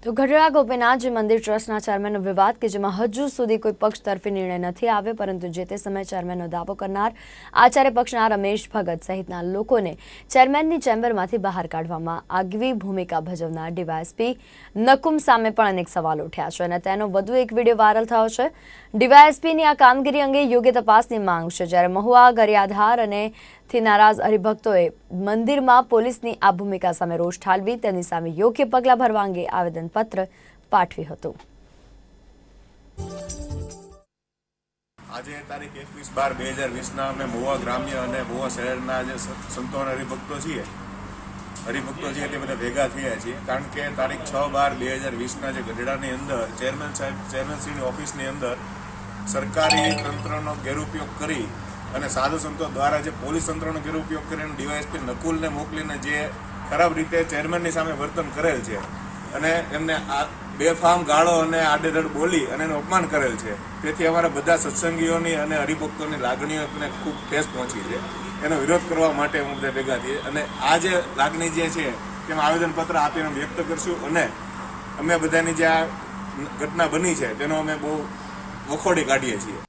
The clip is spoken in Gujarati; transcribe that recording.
તો ગઢડા ગોપીનાથજી મંદિર ટ્રસ્ટના ચેરમેનનો વિવાદ કે જેમાં હજુ સુધી કોઈ પક્ષ તરફી નિર્ણય નથી આવ્યો, પરંતુ જે તે સમયે ચેરમેનનો દાવો કરનાર આચાર્ય પક્ષના રમેશ ભગત સહિતના લોકોને ચેરમેનની ચેમ્બરમાંથી બહાર કાઢવામાં આગવી ભૂમિકા ભજવનાર ડીવાયએસપી નકુમ સામે પણ અનેક સવાલો ઉઠ્યા છે અને તેનો વધુ એક વિડીયો વાયરલ થયો છે। ડીવાયએસપીની આ કામગીરી અંગે યોગ્ય તપાસની માંગ છે, જ્યારે મહુવા ગરિયાધાર અને થી નારાજ હરિભક્તોએ મંદિરમાં પોલીસની આ ભૂમિકા સામે રોષ ઠાલવી તેની સામે યોગ્ય પગલાં ભરવા અંગે આવેદનપત્ર પાઠવ્યું હતું। આજે તારીખ 21/12/2020 અમે મહુવા ગ્રામ્ય અને મહુવા શહેરના જે સંતો અને હરિભક્તો છીએ તે બધા ભેગા થયા છીએ, કારણ કે તારીખ 6/12/2020 જે ગઢડાની અંદર ચેરમેનશ્રીની ઓફિસની અંદર સરકારી તંત્રનો ગેરઉપયોગ કરી અને સાધુ સંતો દ્વારા જે પોલીસ તંત્રનો ગેરઉપયોગ કરીને ડીવાયએસપી નકુલને મોકલીને જે ખરાબ રીતે ચેરમેનની સામે વર્તન કરેલ છે અને એમને આ બેફામ ગાળો અને આડેધડ બોલી અને એનું અપમાન કરેલ છે। તેથી અમારા બધા સત્સંગીઓની અને હરિભક્તોની લાગણીઓને ખૂબ ઠેસ પહોંચી છે। એનો વિરોધ કરવા માટે અમે બધા ભેગા થઈએ અને આ જે લાગણી જે છે તેમાં આવેદનપત્ર આપીને વ્યક્ત કરશું અને અમે બધાની જે આ ઘટના બની છે તેનો અમે બહુ વખોડી કાઢીએ છીએ।